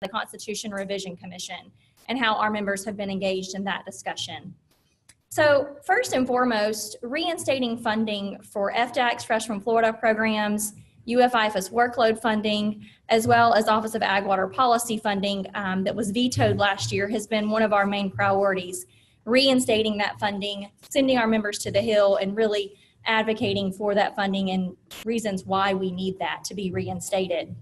the Constitution Revision Commission and how our members have been engaged in that discussion. So first and foremost, reinstating funding for FDAC's Fresh from Florida programs, IFAS workload funding, as well as Office of Ag Water Policy funding that was vetoed last year has been one of our main priorities. Reinstating that funding, sending our members to the Hill, and really advocating for that funding and reasons why we need that to be reinstated.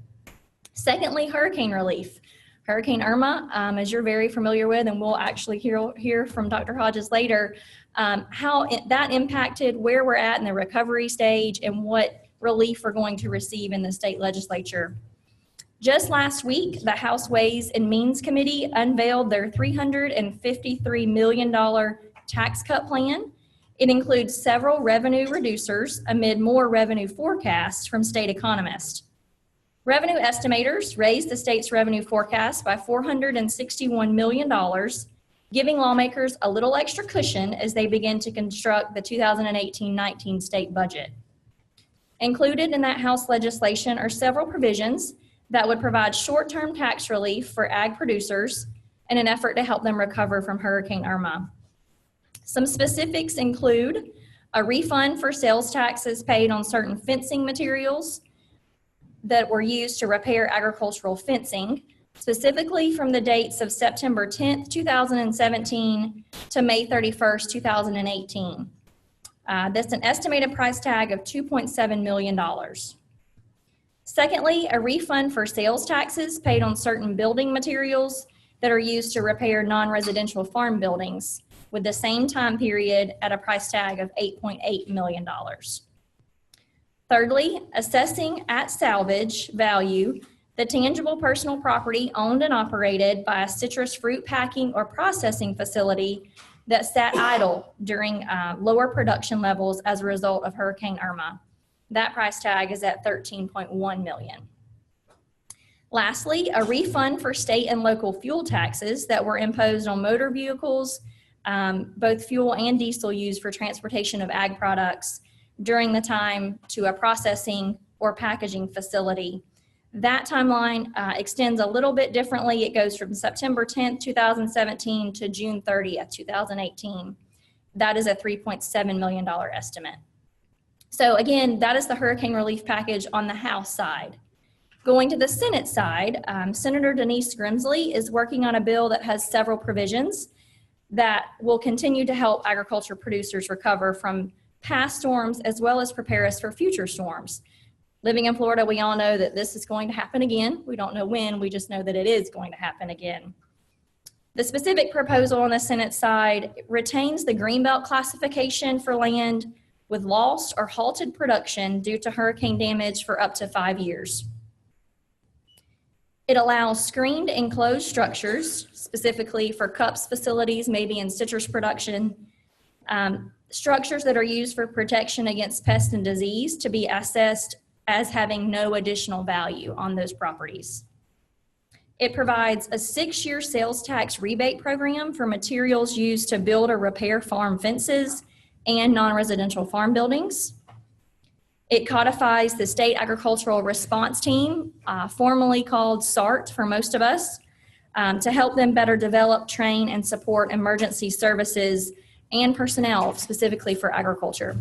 Secondly, hurricane relief. Hurricane Irma, as you're very familiar with, and we'll actually hear from Dr. Hodges later, how that impacted where we're at in the recovery stage and what relief we're going to receive in the state legislature. Just last week, the House Ways and Means Committee unveiled their $353 million tax cut plan. It includes several revenue reducers amid more revenue forecasts from state economists. Revenue estimators raised the state's revenue forecast by $461 million, giving lawmakers a little extra cushion as they begin to construct the 2018-19 state budget. Included in that House legislation are several provisions that would provide short-term tax relief for ag producers in an effort to help them recover from Hurricane Irma. Some specifics include a refund for sales taxes paid on certain fencing materials that were used to repair agricultural fencing, specifically from the dates of September 10th, 2017 to May 31st, 2018. That's an estimated price tag of $2.7 million. Secondly, a refund for sales taxes paid on certain building materials that are used to repair non-residential farm buildings with the same time period at a price tag of $8.8 million. Thirdly, assessing at salvage value the tangible personal property owned and operated by a citrus fruit packing or processing facility that sat idle during lower production levels as a result of Hurricane Irma. That price tag is at $13.1 million. Lastly, a refund for state and local fuel taxes that were imposed on motor vehicles, both fuel and diesel used for transportation of ag products during the time to a processing or packaging facility. That timeline extends a little bit differently. It goes from September 10th, 2017 to June 30th, 2018. That is a $3.7 million estimate. So again, that is the hurricane relief package on the House side. Going to the Senate side, Senator Denise Grimsley is working on a bill that has several provisions that will continue to help agriculture producers recover from past storms as well as prepare us for future storms. Living in Florida, we all know that this is going to happen again. We don't know when, we just know that it is going to happen again. The specific proposal on the Senate side retains the Greenbelt classification for land with lost or halted production due to hurricane damage for up to 5 years. It allows screened enclosed structures, specifically for cups facilities, maybe in citrus production, structures that are used for protection against pest and disease to be assessed as having no additional value on those properties. It provides a 6-year sales tax rebate program for materials used to build or repair farm fences and non-residential farm buildings. It codifies the State Agricultural Response Team, formerly called SART for most of us, to help them better develop, train, and support emergency services and personnel specifically for agriculture.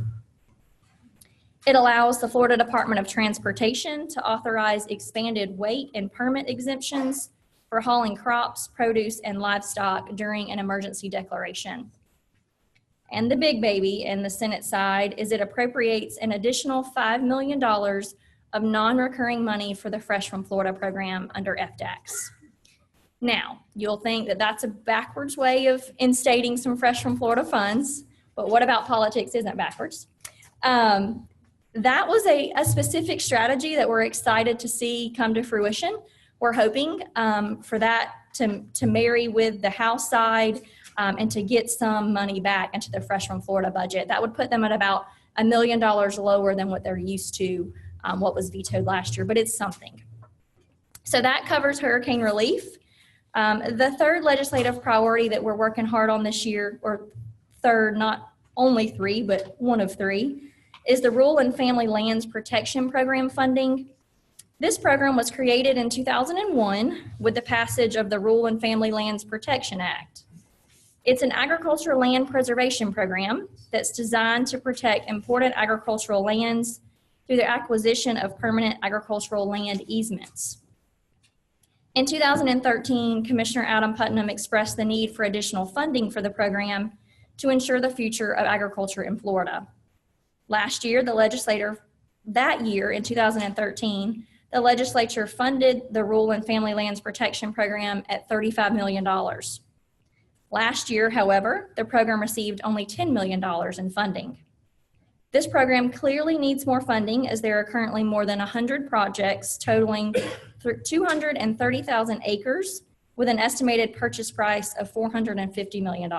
It allows the Florida Department of Transportation to authorize expanded weight and permit exemptions for hauling crops, produce, and livestock during an emergency declaration. And the big baby in the Senate side is it appropriates an additional $5 million of non-recurring money for the Fresh from Florida program under FDACs. Now, you'll think that that's a backwards way of instating some Fresh from Florida funds, but what about politics isn't backwards? That was a specific strategy that we're excited to see come to fruition. We're hoping for that to marry with the House side and to get some money back into the Fresh from Florida budget. That would put them at about $1 million lower than what they're used to, what was vetoed last year, but it's something. So that covers hurricane relief. The third legislative priority that we're working hard on this year, or third, not only three, but one of three, is the Rural and Family Lands Protection Program funding. This program was created in 2001 with the passage of the Rural and Family Lands Protection Act. It's an agricultural land preservation program that's designed to protect important agricultural lands through the acquisition of permanent agricultural land easements. In 2013, Commissioner Adam Putnam expressed the need for additional funding for the program to ensure the future of agriculture in Florida. Last year, that year in 2013, the legislature funded the Rural and Family Lands Protection Program at $35 million. Last year, however, the program received only $10 million in funding. This program clearly needs more funding as there are currently more than 100 projects totaling 230,000 acres with an estimated purchase price of $450 million.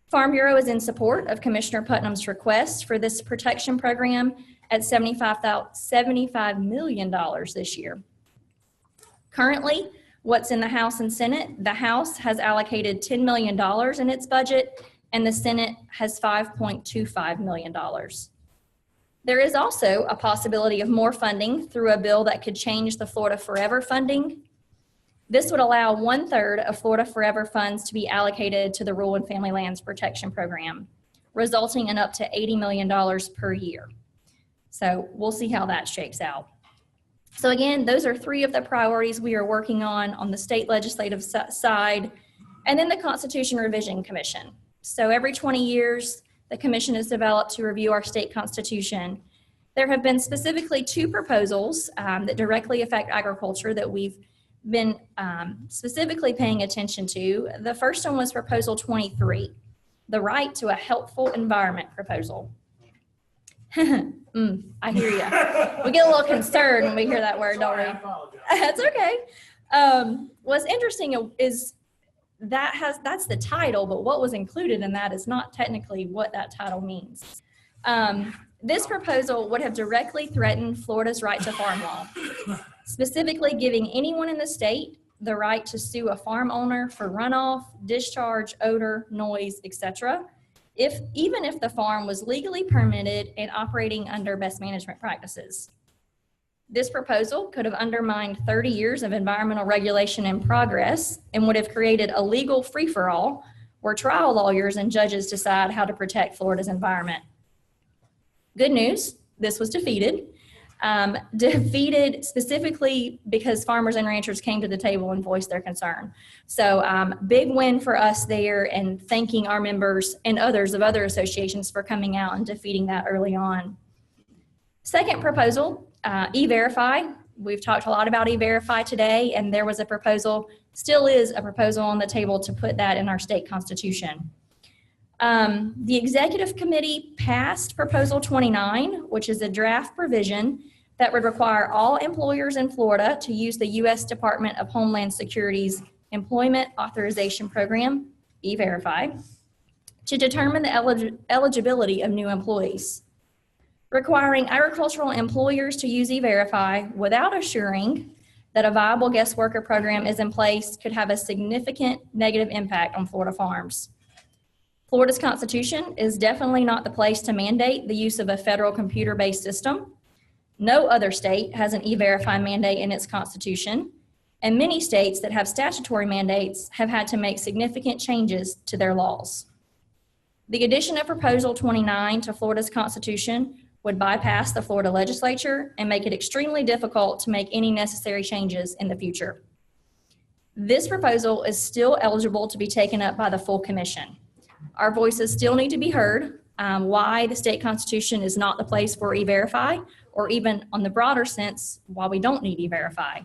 Farm Bureau is in support of Commissioner Putnam's request for this protection program at $75 million this year. Currently, what's in the House and Senate, the House has allocated $10 million in its budget, and the Senate has $5.25 million. There is also a possibility of more funding through a bill that could change the Florida Forever funding. This would allow 1/3 of Florida Forever funds to be allocated to the Rural and Family Lands Protection Program, resulting in up to $80 million per year. So we'll see how that shakes out. So again, those are 3 of the priorities we are working on the state legislative side, and then the Constitution Revision Commission. So every 20 years, the commission is developed to review our state constitution. There have been specifically 2 proposals that directly affect agriculture that we've been specifically paying attention to. The first one was Proposal 23, the Right to a Healthful Environment proposal. I hear you. We get a little concerned when we hear that word, don't we? I apologize. That's okay. What's interesting is that's the title, but what was included in that is not technically what that title means. This proposal would have directly threatened Florida's right to farm law, specifically giving anyone in the state the right to sue a farm owner for runoff, discharge, odor, noise, etc., even if the farm was legally permitted and operating under best management practices. This proposal could have undermined 30 years of environmental regulation and progress and would have created a legal free-for-all where trial lawyers and judges decide how to protect Florida's environment. Good news, this was defeated. Defeated specifically because farmers and ranchers came to the table and voiced their concern. So big win for us there, and thanking our members and others of other associations for coming out and defeating that early on. Second proposal, E-Verify. We've talked a lot about E-Verify today, and there was a proposal, still is a proposal on the table to put that in our state constitution. The executive committee passed Proposal 29, which is a draft provision that would require all employers in Florida to use the U.S. Department of Homeland Security's Employment Authorization Program, E-Verify, to determine the eligibility of new employees. Requiring agricultural employers to use E-Verify without assuring that a viable guest worker program is in place could have a significant negative impact on Florida farms. Florida's Constitution is definitely not the place to mandate the use of a federal computer-based system. No other state has an E-Verify mandate in its Constitution, and many states that have statutory mandates have had to make significant changes to their laws. The addition of Proposal 29 to Florida's Constitution would bypass the Florida legislature and make it extremely difficult to make any necessary changes in the future. This proposal is still eligible to be taken up by the full commission. Our voices still need to be heard, why the state constitution is not the place for E-Verify, or even on the broader sense, why we don't need E-Verify.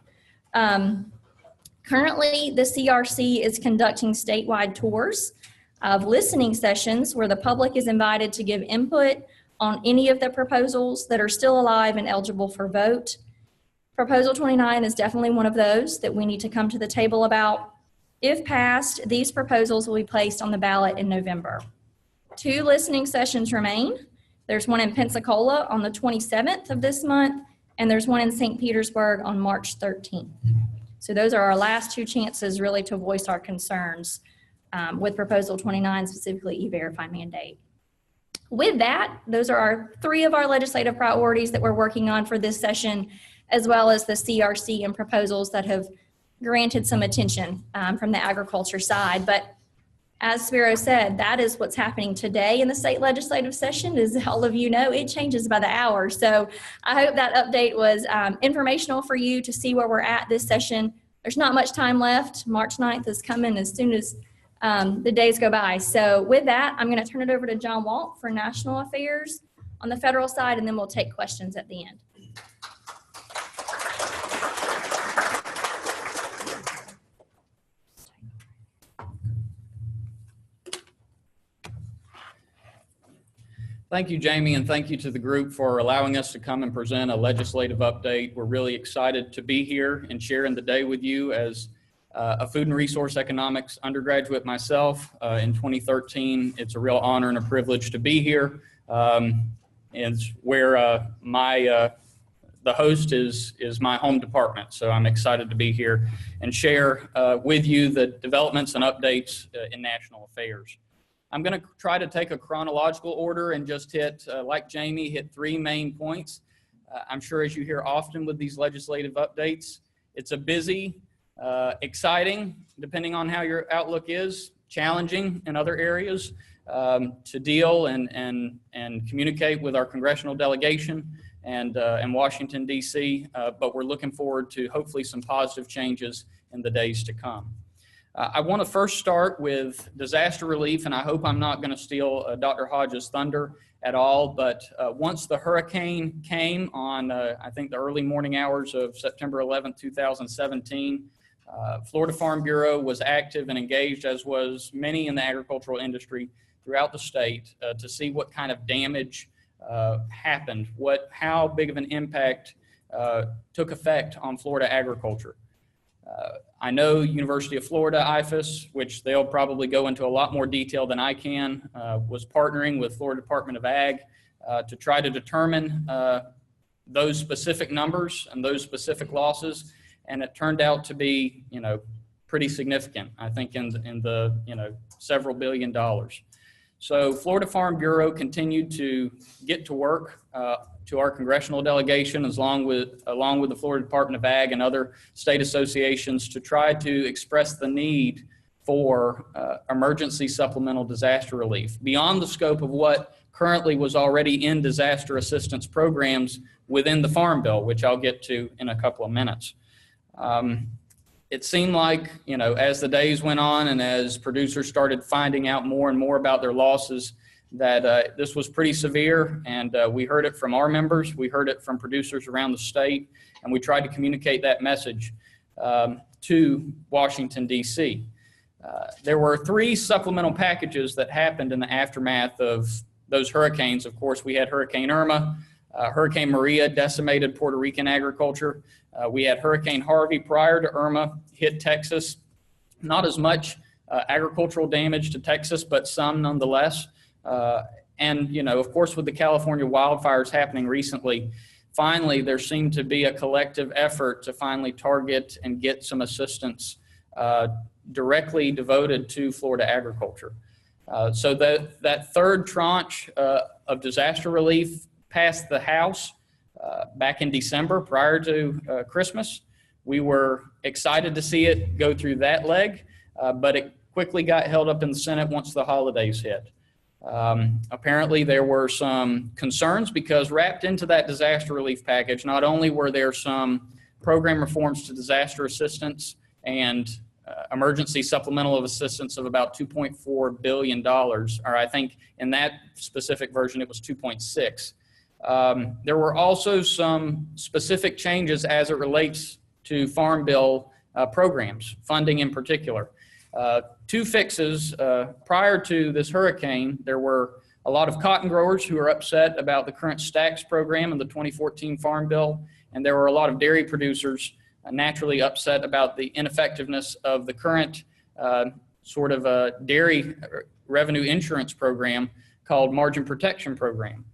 Currently, the CRC is conducting statewide tours of listening sessions where the public is invited to give input on any of the proposals that are still alive and eligible for vote. Proposal 29 is definitely one of those that we need to come to the table about. If passed, these proposals will be placed on the ballot in November. 2 listening sessions remain. There's one in Pensacola on the 27th of this month, and there's one in St. Petersburg on March 13th. So those are our last 2 chances really to voice our concerns with Proposal 29, specifically E-Verify mandate. With that, those are 3 of our legislative priorities that we're working on for this session. as well as the CRC and proposals that have granted some attention from the agriculture side. But as Spiro said, that is what's happening today in the state legislative session. As all of you know, it changes by the hour. So I hope that update was informational for you to see where we're at this session. There's not much time left. March 9th is coming as soon as the days go by. So with that, I'm going to turn it over to John Walt for national affairs on the federal side, and then we'll take questions at the end. Thank you, Jamie, and thank you to the group for allowing us to come and present a legislative update. We're really excited to be here and sharing the day with you. As a food and resource economics undergraduate myself in 2013, it's a real honor and a privilege to be here. It's where the host is my home department, so I'm excited to be here and share with you the developments and updates in national affairs. I'm going to try to take a chronological order and just hit, like Jamie, hit 3 main points. I'm sure as you hear often with these legislative updates, it's a busy, exciting, depending on how your outlook is, challenging in other areas to deal and communicate with our congressional delegation and Washington, D.C., but we're looking forward to hopefully some positive changes in the days to come. I want to first start with disaster relief, and I hope I'm not going to steal Dr. Hodges' thunder at all, but once the hurricane came on, I think the early morning hours of September 11th, 2017, Florida Farm Bureau was active and engaged, as was many in the agricultural industry throughout the state, to see what kind of damage happened, how big of an impact took effect on Florida agriculture. I know University of Florida, IFAS, which they'll probably go into a lot more detail than I can, was partnering with Florida Department of Ag to try to determine those specific numbers and those specific losses, and it turned out to be, pretty significant. I think in the several $billion. So Florida Farm Bureau continued to get to work to our congressional delegation, along with the Florida Department of Ag and other state associations, to try to express the need for emergency supplemental disaster relief beyond the scope of what currently was already in disaster assistance programs within the Farm Bill, which I'll get to in a couple of minutes. It seemed like, as the days went on and as producers started finding out more and more about their losses, that this was pretty severe, and we heard it from our members, we heard it from producers around the state, and we tried to communicate that message to Washington, D.C. There were 3 supplemental packages that happened in the aftermath of those hurricanes. Of course, we had Hurricane Irma, Hurricane Maria decimated Puerto Rican agriculture. We had Hurricane Harvey prior to Irma hit Texas. Not as much agricultural damage to Texas, but some nonetheless. And, of course, with the California wildfires happening recently, finally, there seemed to be a collective effort to finally target and get some assistance directly devoted to Florida agriculture. So that third tranche of disaster relief passed the House back in December prior to Christmas. We were excited to see it go through that leg, but it quickly got held up in the Senate once the holidays hit. Apparently there were some concerns because wrapped into that disaster relief package, not only were there some program reforms to disaster assistance and emergency supplemental of assistance of about $2.4 billion, or I think in that specific version it was 2.6. There were also some specific changes as it relates to Farm Bill programs, funding in particular. 2 fixes. Prior to this hurricane, there were a lot of cotton growers who were upset about the current Stacks program in the 2014 Farm Bill, and there were a lot of dairy producers naturally upset about the ineffectiveness of the current sort of a dairy revenue insurance program called Margin Protection Program.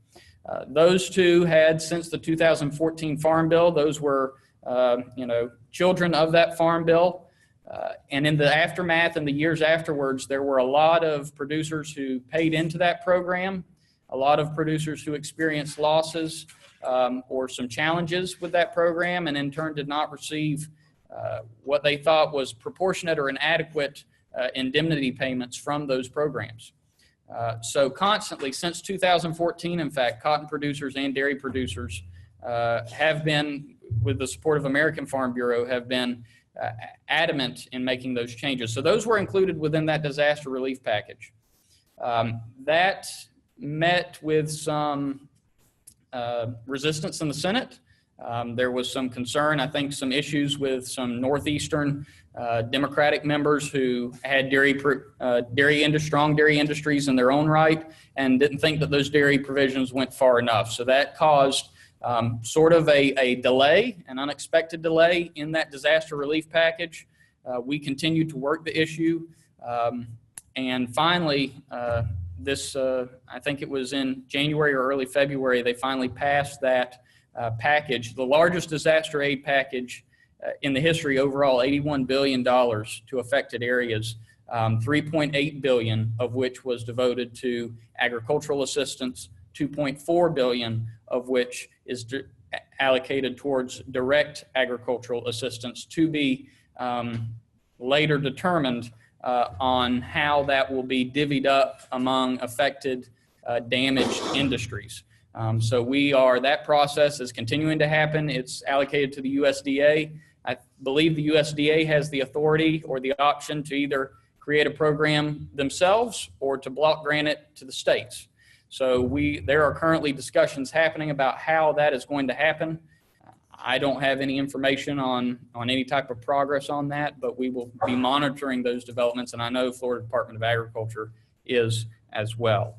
Those 2 had, since the 2014 Farm Bill, those were children of that Farm Bill. And in the aftermath and the years afterwards, there were a lot of producers who paid into that program, a lot of producers who experienced losses, or some challenges with that program, and in turn did not receive what they thought was proportionate or inadequate indemnity payments from those programs. So constantly, since 2014, in fact, cotton producers and dairy producers have been, with the support of American Farm Bureau, have been adamant in making those changes. So those were included within that disaster relief package. That met with some resistance in the Senate. There was some concern, I think some issues with some Northeastern Democratic members who had strong dairy industries in their own right and didn't think that those dairy provisions went far enough. So that caused sort of a delay, an unexpected delay in that disaster relief package. We continued to work the issue. And finally, I think it was in January or early February, they finally passed that package, the largest disaster aid package in the history overall, $81 billion to affected areas, $3.8 billion of which was devoted to agricultural assistance, $2.4 billion of which is allocated towards direct agricultural assistance to be later determined on how that will be divvied up among affected, damaged industries. So that process is continuing to happen. It's allocated to the USDA. I believe the USDA has the authority or the option to either create a program themselves or to block grant it to the states. So there are currently discussions happening about how that is going to happen. I don't have any information on any type of progress on that, but we will be monitoring those developments, and I know Florida Department of Agriculture is as well.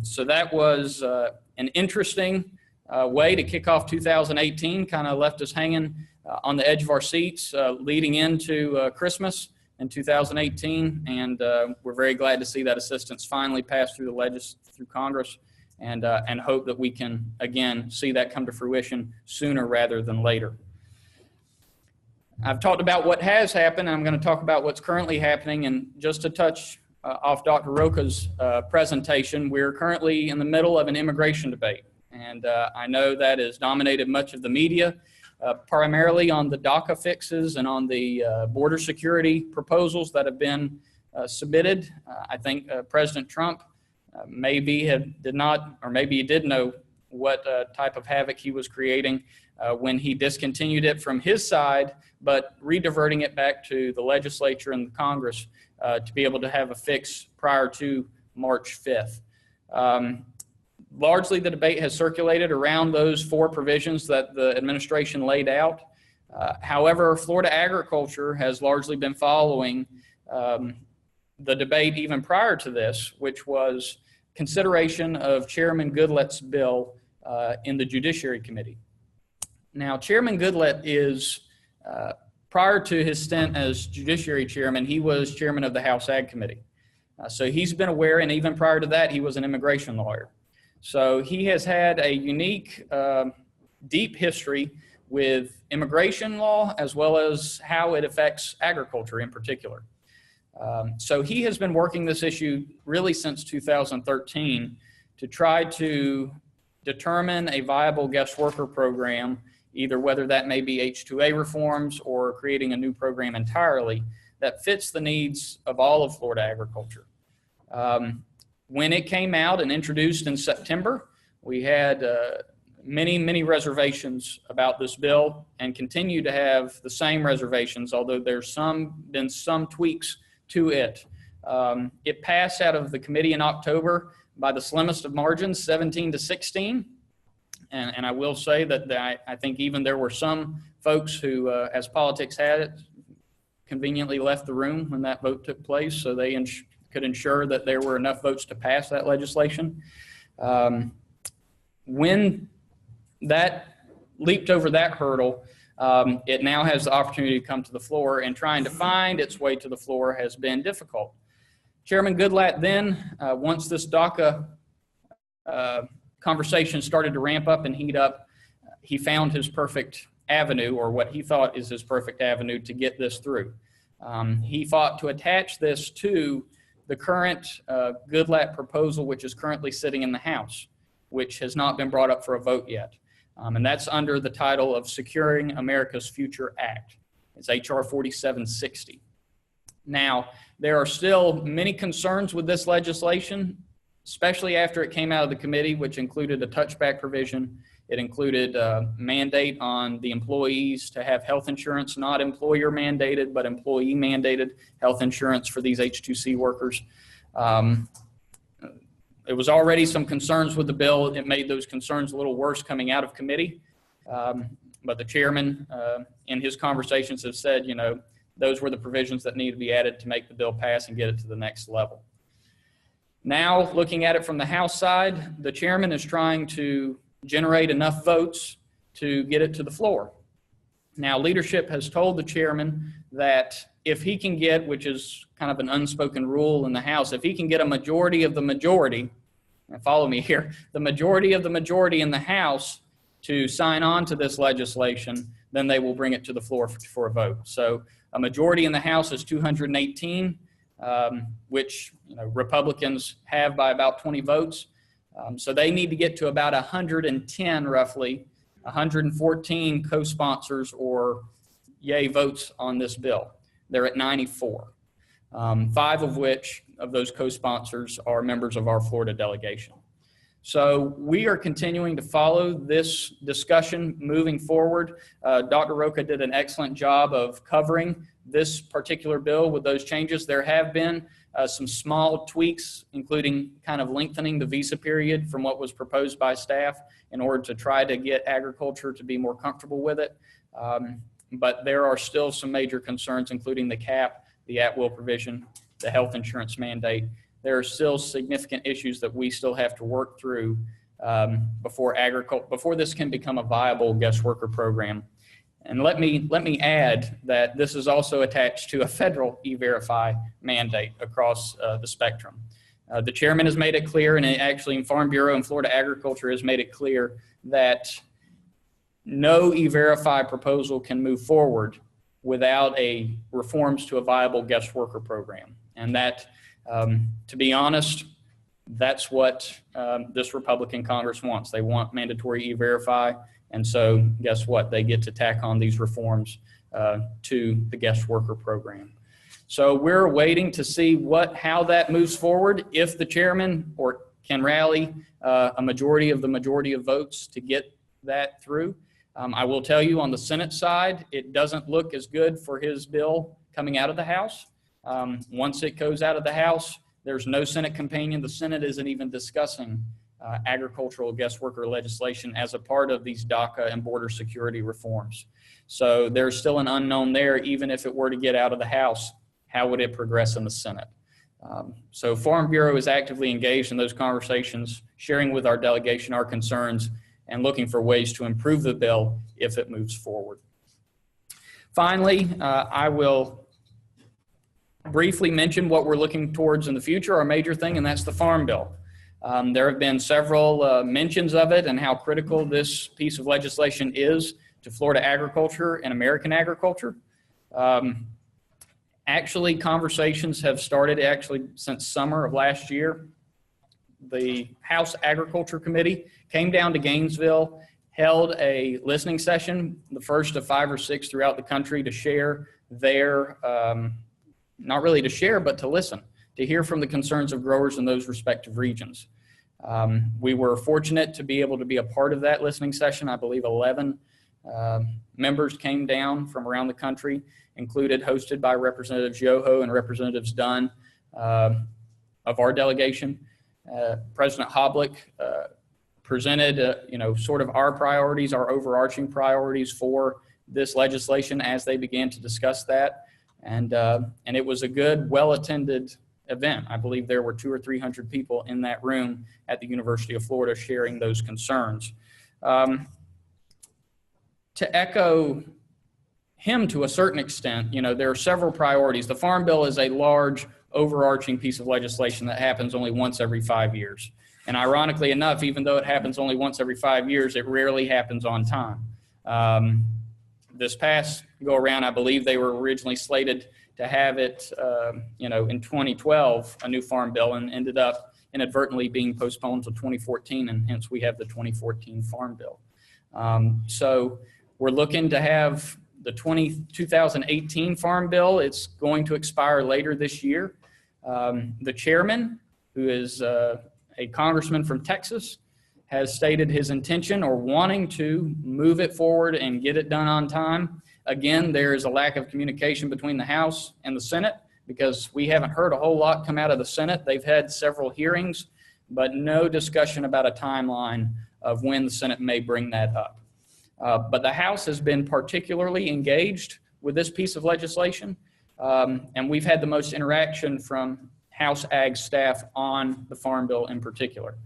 So that was an interesting way to kick off 2018, kind of left us hanging on the edge of our seats leading into Christmas in 2018, and we're very glad to see that assistance finally pass through through Congress, and hope that we can again see that come to fruition sooner rather than later. I've talked about what has happened, and I'm going to talk about what's currently happening. And just to touch off Dr. Roca's presentation, we're currently in the middle of an immigration debate, and I know that has dominated much of the media, primarily on the DACA fixes and on the border security proposals that have been submitted. I think President Trump maybe did not, or maybe he did know what type of havoc he was creating when he discontinued it from his side, but rediverting it back to the legislature and the Congress to be able to have a fix prior to March 5th. Largely, the debate has circulated around those 4 provisions that the administration laid out. However, Florida Agriculture has largely been following the debate even prior to this, which was consideration of Chairman Goodlette's bill in the Judiciary Committee. Now, Chairman Goodlette is, prior to his stint as Judiciary Chairman, he was Chairman of the House Ag Committee. So he's been aware, and even prior to that, he was an immigration lawyer. So he has had a unique, deep history with immigration law, as well as how it affects agriculture in particular. So he has been working this issue really since 2013 to try to determine a viable guest worker program, either whether that may be H-2A reforms or creating a new program entirely that fits the needs of all of Florida agriculture. When it came out and introduced in September, we had many reservations about this bill and continue to have the same reservations, although there's been some tweaks to it. It passed out of the committee in October by the slimmest of margins, 17-16. And I will say that I think even there were some folks who, as politics had it, conveniently left the room when that vote took place, so they could ensure that there were enough votes to pass that legislation. When that leaped over that hurdle, it now has the opportunity to come to the floor, and trying to find its way to the floor has been difficult. Chairman Goodlatte then, once this DACA conversation started to ramp up and heat up, he found his perfect avenue, or what he thought is his perfect avenue to get this through. He fought to attach this to the current Goodlatte proposal, which is currently sitting in the House. which has not been brought up for a vote yet. And that's under the title of Securing America's Future Act. It's H.R. 4760. Now, there are still many concerns with this legislation, especially after it came out of the committee, which included a touchback provision. It included a mandate on the employees to have health insurance, not employer mandated, but employee mandated health insurance for these H2C workers. There was already some concerns with the bill. It made those concerns a little worse coming out of committee. But the chairman, in his conversations, have said, you know, those were the provisions that need to be added to make the bill pass and get it to the next level. Now, looking at it from the House side, the chairman is trying to generate enough votes to get it to the floor. Now, leadership has told the chairman that if he can get, which is kind of an unspoken rule in the House, if he can get a majority of the majority, and follow me here, the majority of the majority in the House to sign on to this legislation, then they will bring it to the floor for a vote. So a majority in the House is 218, which Republicans have by about 20 votes. So they need to get to about 110, roughly, 114 co-sponsors or yay votes on this bill. They're at 94, 5 of which of those co-sponsors are members of our Florida delegation. So we are continuing to follow this discussion moving forward. Dr. Rocha did an excellent job of covering this particular bill with those changes. There have been some small tweaks, including kind of lengthening the visa period from what was proposed by staff in order to try to get agriculture to be more comfortable with it. But there are still some major concerns, including the cap, the at-will provision, the health insurance mandate. There are still significant issues that we still have to work through before this can become a viable guest worker program. And let me add that this is also attached to a federal E-Verify mandate across the spectrum. The chairman has made it clear, and actually in Farm Bureau and Florida Agriculture has made it clear that no E-Verify proposal can move forward without a reforms to a viable guest worker program. And that, to be honest, that's what this Republican Congress wants. They want mandatory E-Verify. And so guess what? They get to tack on these reforms to the guest worker program. So we're waiting to see how that moves forward. If the chairman can rally a majority of the majority of votes to get that through. I will tell you on the Senate side, it doesn't look as good for his bill coming out of the House. Once it goes out of the House, there's no Senate companion. The Senate isn't even discussing agricultural guest worker legislation as a part of these DACA and border security reforms. So there's still an unknown there. Even if it were to get out of the House, how would it progress in the Senate? So Farm Bureau is actively engaged in those conversations, sharing with our delegation our concerns and looking for ways to improve the bill if it moves forward. Finally, I will briefly mention what we're looking towards in the future, our major thing, and that's the Farm Bill. There have been several mentions of it and how critical this piece of legislation is to Florida agriculture and American agriculture. Actually, conversations have started since summer of last year. The House Agriculture Committee came down to Gainesville, held a listening session, the first of 5 or 6 throughout the country, to share their, not really to share, but to listen, to hear from the concerns of growers in those respective regions. We were fortunate to be able to be a part of that listening session. I believe 11 members came down from around the country, hosted by Representatives Yoho and Representatives Dunn of our delegation. President Hoblick presented, sort of our priorities, our overarching priorities for this legislation as they began to discuss that. And it was a good, well-attended event. I believe there were 200 or 300 people in that room at the University of Florida sharing those concerns. To echo him to a certain extent, there are several priorities. The Farm Bill is a large, overarching piece of legislation that happens only once every 5 years. And ironically enough, even though it happens only once every 5 years, it rarely happens on time. This past go around, I believe they were originally slated to have it, in 2012, a new Farm Bill, and ended up inadvertently being postponed to 2014, and hence we have the 2014 Farm Bill. So we're looking to have the 2018 Farm Bill. It's going to expire later this year. The chairman, who is a congressman from Texas, has stated his intention or wanting to move it forward and get it done on time. Again, there is a lack of communication between the House and the Senate because we haven't heard a whole lot come out of the Senate. They've had several hearings, but no discussion about a timeline of when the Senate may bring that up. But the House has been particularly engaged with this piece of legislation, and we've had the most interaction from House Ag staff on the Farm Bill in particular.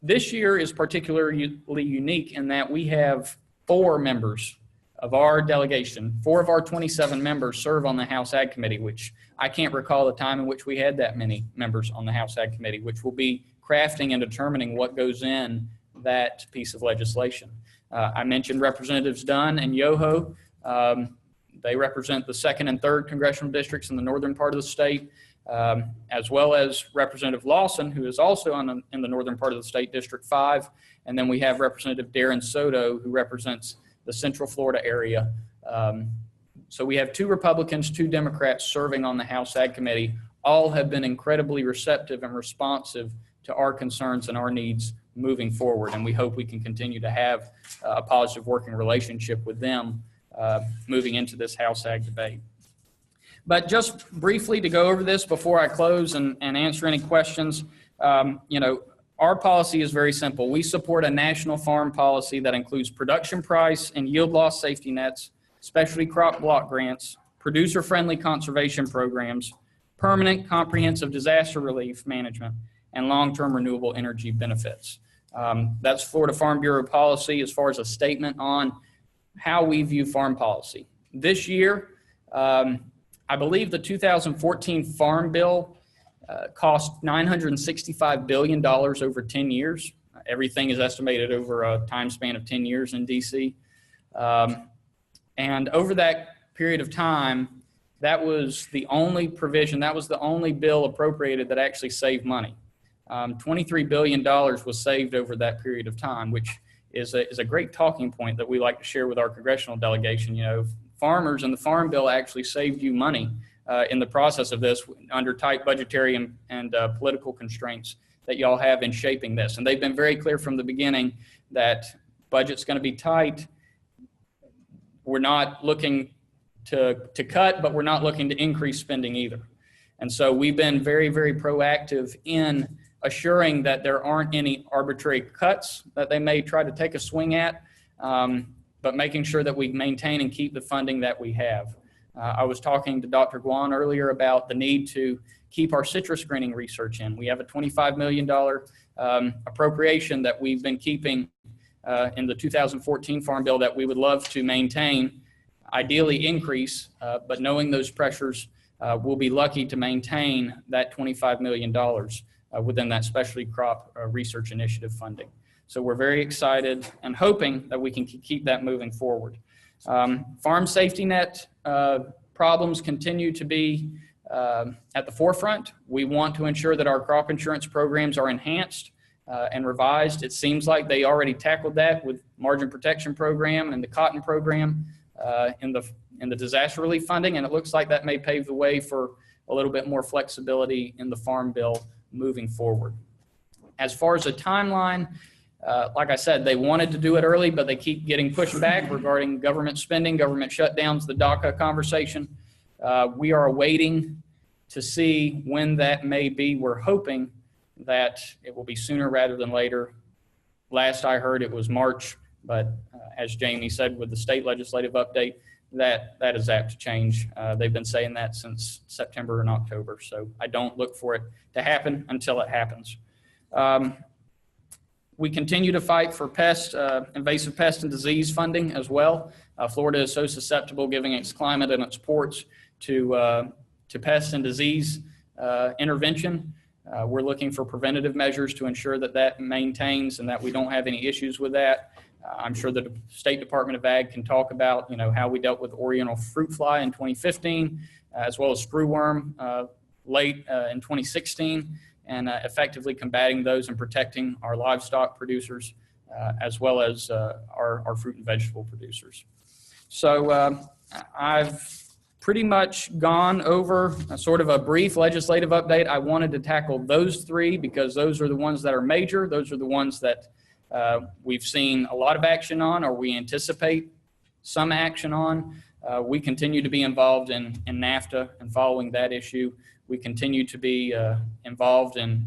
This year is particularly unique in that we have 4 members of our delegation. 4 of our 27 members serve on the House Ag Committee, which I can't recall a time in which we had that many members on the House Ag Committee, which will be crafting and determining what goes in that piece of legislation. I mentioned Representatives Dunn and Yoho. They represent the 2nd and 3rd congressional districts in the northern part of the state, as well as Representative Lawson, who is also in the northern part of the state, District 5. And then we have Representative Darren Soto, who represents the Central Florida area. So we have 2 Republicans, 2 Democrats serving on the House Ag Committee. All have been incredibly receptive and responsive to our concerns and our needs moving forward. And we hope we can continue to have a positive working relationship with them moving into this House Ag debate. But just briefly to go over this before I close and answer any questions, our policy is very simple. We support a national farm policy that includes production price and yield loss safety nets, specialty crop block grants, producer-friendly conservation programs, permanent comprehensive disaster relief management, and long-term renewable energy benefits. That's Florida Farm Bureau policy as far as a statement on how we view farm policy. This year, I believe the 2014 Farm Bill cost $965 billion over 10 years. Everything is estimated over a time span of 10 years in DC. And over that period of time, that was the only provision, that was the only bill appropriated that actually saved money. $23 billion was saved over that period of time, which is a great talking point that we like to share with our congressional delegation. You know, farmers and the Farm Bill actually saved you money in the process of this under tight budgetary and political constraints that y'all have in shaping this. And they've been very clear from the beginning that budget's going to be tight. We're not looking to cut, but we're not looking to increase spending either. And so we've been very, very proactive in assuring that there aren't any arbitrary cuts that they may try to take a swing at, but making sure that we maintain and keep the funding that we have. I was talking to Dr. Guan earlier about the need to keep our citrus screening research in. We have a $25 million appropriation that we've been keeping in the 2014 Farm Bill that we would love to maintain, ideally increase, but knowing those pressures, we'll be lucky to maintain that $25 million within that specialty crop research initiative funding. So we're very excited and hoping that we can keep that moving forward. Farm safety net problems continue to be at the forefront. We want to ensure that our crop insurance programs are enhanced and revised. It seems like they already tackled that with margin protection program and the cotton program in the disaster relief funding, and it looks like that may pave the way for a little bit more flexibility in the Farm Bill moving forward. As far as a timeline, like I said, they wanted to do it early, but they keep getting pushed back regarding government spending, government shutdowns, the DACA conversation. We are awaiting to see when that may be. We're hoping that it will be sooner rather than later. Last I heard it was March, but as Jamie said with the state legislative update, that is apt to change. They've been saying that since September and October, so I don't look for it to happen until it happens. We continue to fight for invasive pest and disease funding as well. Florida is so susceptible, given its climate and its ports, to pest and disease intervention. We're looking for preventative measures to ensure that that maintains and that we don't have any issues with that. I'm sure the State Department of Ag can talk about, how we dealt with Oriental fruit fly in 2015, as well as screwworm late in 2016. and effectively combating those and protecting our livestock producers as well as our fruit and vegetable producers. So I've pretty much gone over a sort of a brief legislative update. I wanted to tackle those three because those are the ones that are major. Those are the ones that we've seen a lot of action on, or we anticipate some action on. We continue to be involved in NAFTA and following that issue. We continue to be involved in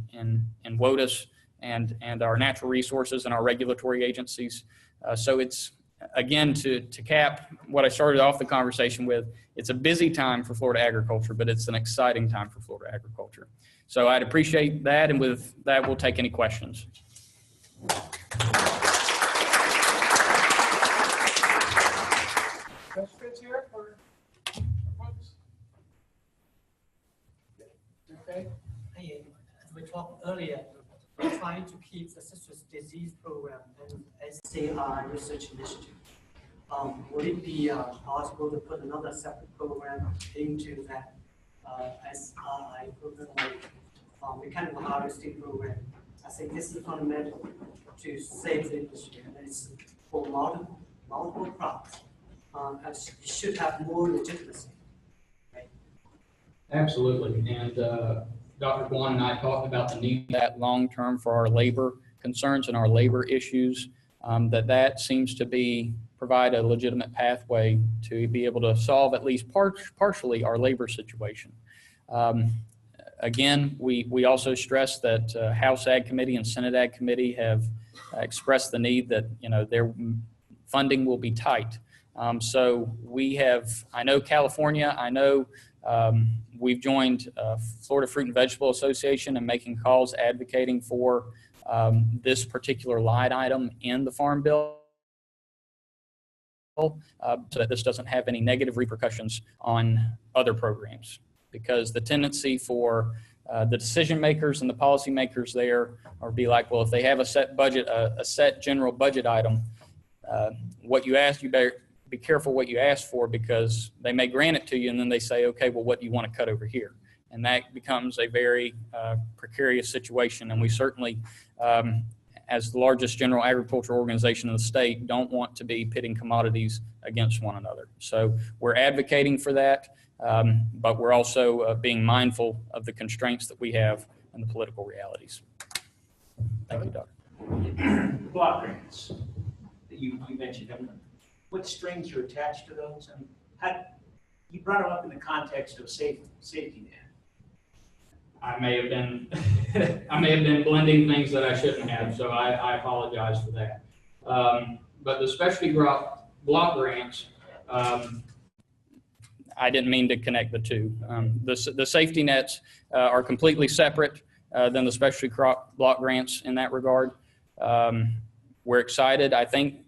WOTUS and our natural resources and our regulatory agencies. So it's, again, to cap what I started off the conversation with, it's a busy time for Florida agriculture, but it's an exciting time for Florida agriculture. So I'd appreciate that, and with that, we'll take any questions. Questions here for folks? Okay. Hey, as we talked earlier, we're trying to keep the citrus disease program and SCI research initiative. Would it be possible to put another separate program into that SRI program, like mechanical harvesting program? I think this is fundamental to save the industry, and it's for multiple crops. It should have more legitimacy. Right? Absolutely, and Dr. Kwan and I talked about the need of that long-term for our labor concerns and our labor issues, that seems to provide a legitimate pathway to be able to solve at least partially our labor situation. Again, we also stress that House Ag Committee and Senate Ag Committee have expressed the need that, their funding will be tight. So we have, I know California, I know we've joined Florida Fruit and Vegetable Association and making calls advocating for this particular line item in the Farm Bill, so that this doesn't have any negative repercussions on other programs. Because the tendency for the decision makers and the policy makers there are be like, well, if they have a set budget, a set general budget item, what you ask, you better be careful what you ask for, because they may grant it to you and then they say, okay, well, what do you want to cut over here? And that becomes a very precarious situation. And we certainly, as the largest general agriculture organization in the state, don't want to be pitting commodities against one another. So we're advocating for that, but we're also being mindful of the constraints that we have and the political realities. Thank you, Doctor. Block grants that you mentioned. What strings are attached to those? And how, you brought them up in the context of safety net. I may have been blending things that I shouldn't have, so I apologize for that. But the specialty crop block grants, I didn't mean to connect the two. The safety nets are completely separate than the specialty crop block grants in that regard. We're excited. I think,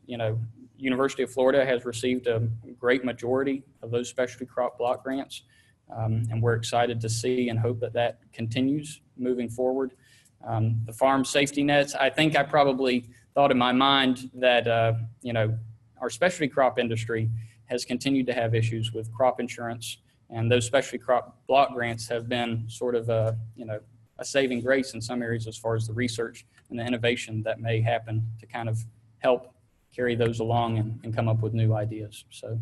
University of Florida has received a great majority of those specialty crop block grants. And we're excited to see and hope that that continues moving forward. The farm safety nets, I think I probably thought in my mind that, our specialty crop industry has continued to have issues with crop insurance, and those specialty crop block grants have been sort of a saving grace in some areas as far as the research and the innovation that may happen to kind of help carry those along and come up with new ideas. So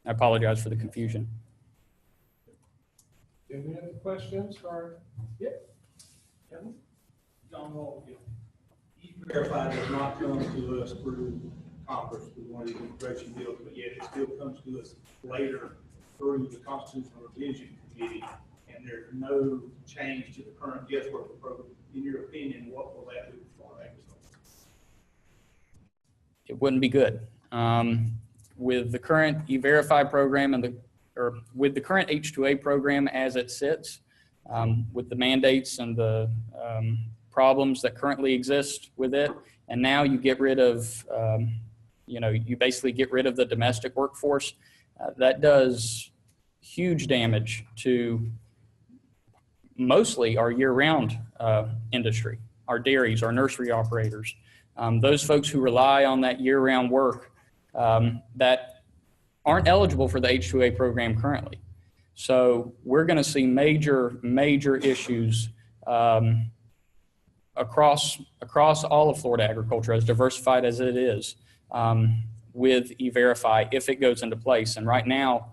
I apologize for the confusion. Any other questions? Or Kevin? John Hall, E-Verify does not come to us through Congress through one of the immigration bills, but yet it still comes to us later through the Constitutional Revision Committee, and there's no change to the current guest worker program. In your opinion, what will that do for agriculture? It wouldn't be good. With the current E-Verify program with the current H-2A program as it sits, with the mandates and the problems that currently exist with it, and now you get rid of, you basically get rid of the domestic workforce. That does huge damage to mostly our year-round industry, our dairies, our nursery operators, those folks who rely on that year-round work that aren't eligible for the H-2A program currently. So we're going to see major issues across all of Florida agriculture, as diversified as it is, with E-Verify if it goes into place. And right now,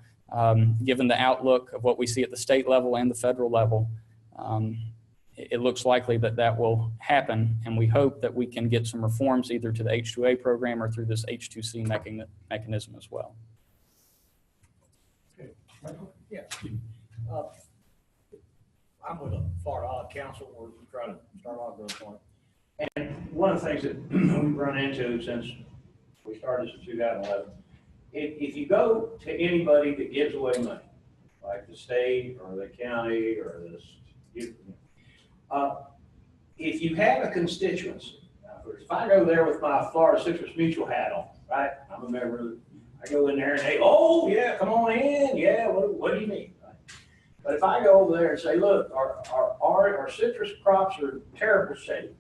given the outlook of what we see at the state level and the federal level, it looks likely that that will happen, and we hope that we can get some reforms either to the H-2A program or through this H-2C mechanism as well. Okay. Michael? Yeah. I'm with a Florida Ag Council. We're trying to start off growth point. And one of the things that we've run into since we started this in 2011, if you go to anybody that gives away money, like the state or the county or the, if you have a constituency, if I go there with my Florida Citrus Mutual hat on, right? I'm a member. I go in there and they, oh yeah, come on in. Yeah, what do you need? Right? But if I go over there and say, look, our citrus crops are in terrible shape.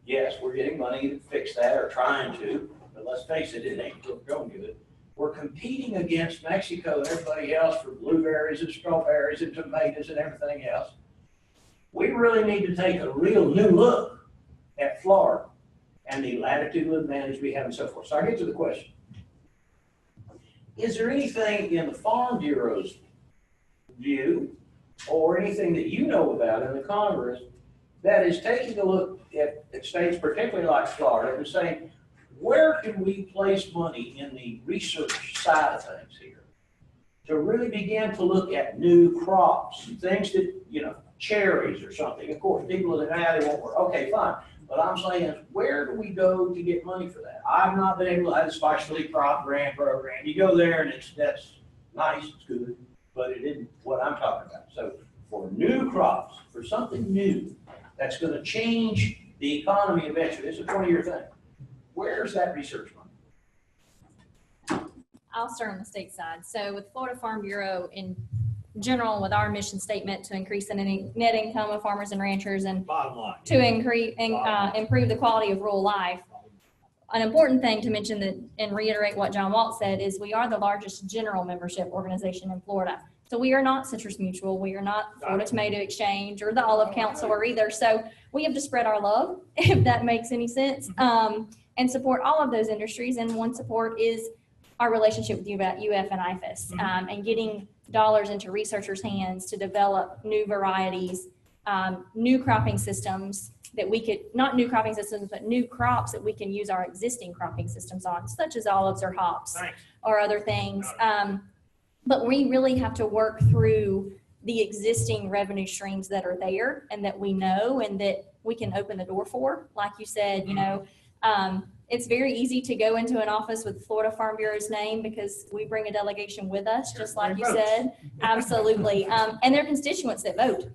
Yes, we're getting money to fix that or trying to, but let's face it, it ain't going good. We're competing against Mexico and everybody else for blueberries and strawberries and tomatoes and everything else. We really need to take a real new look at Florida and the latitudinal advantage we have and so forth. So I get to the question. Is there anything in the Farm Bureau's view or anything that you know about in the Congress that is taking a look at states, particularly like Florida, and saying, where can we place money in the research side of things here to really begin to look at new crops, things that, you know, cherries or something. Of course, people that they won't work. Okay, fine. But I'm saying, where do we go to get money for that? I've not been able to have a specialty crop grant program. You go there and that's nice, it's good, but it isn't what I'm talking about. So for new crops, for something new that's going to change the economy eventually, it's a 20-year thing. Where's that research money? I'll start on the state side. So with Florida Farm Bureau in general, with our mission statement to increase the net income of farmers and ranchers and Bottom line. to improve the quality of rural life, an important thing to mention that and reiterate what John Walt said is we are the largest general membership organization in Florida. So we are not Citrus Mutual, we are not Florida Tomato Exchange or the Olive Council or either. So we have to spread our love, if that makes any sense, and support all of those industries. And one support is our relationship with UF and IFAS, and getting dollars into researchers' hands to develop new varieties, new cropping systems that we could, not new cropping systems, but new crops that we can use our existing cropping systems on, such as olives or hops or other things. But we really have to work through the existing revenue streams that are there and that we know and that we can open the door for. Like you said, you know, it's very easy to go into an office with Florida Farm Bureau's name because we bring a delegation with us, just like you said. Absolutely. And they're constituents that vote.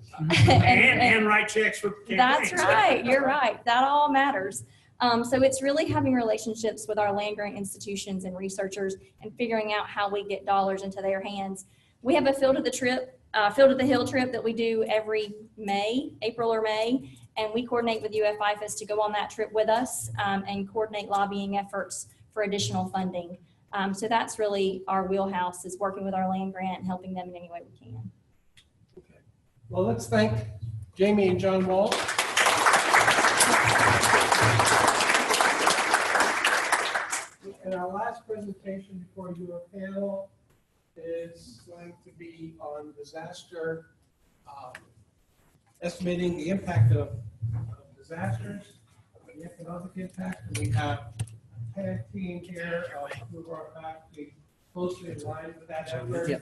and write checks for campaigns. That's right. You're right. That all matters. So it's really having relationships with our land grant institutions and researchers and figuring out how we get dollars into their hands. We have a Field of the Hill trip that we do every May, April or May. And we coordinate with UF IFAS to go on that trip with us and coordinate lobbying efforts for additional funding. So that's really our wheelhouse, is working with our land grant and helping them in any way we can. Okay. Well, let's thank Jaime and John Walt. And our last presentation before your panel is going to be on disaster, estimating the impact of disasters, the economic impact. And we have a tag team here, two of our faculty closely in line with that effort.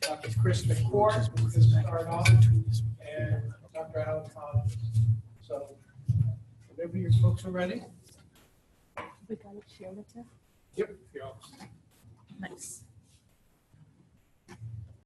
Dr. Chris McCourt to start off, and Dr. Alan Collins. So whenever your folks are ready. We got it shared with you. Yep. Yeah. Nice.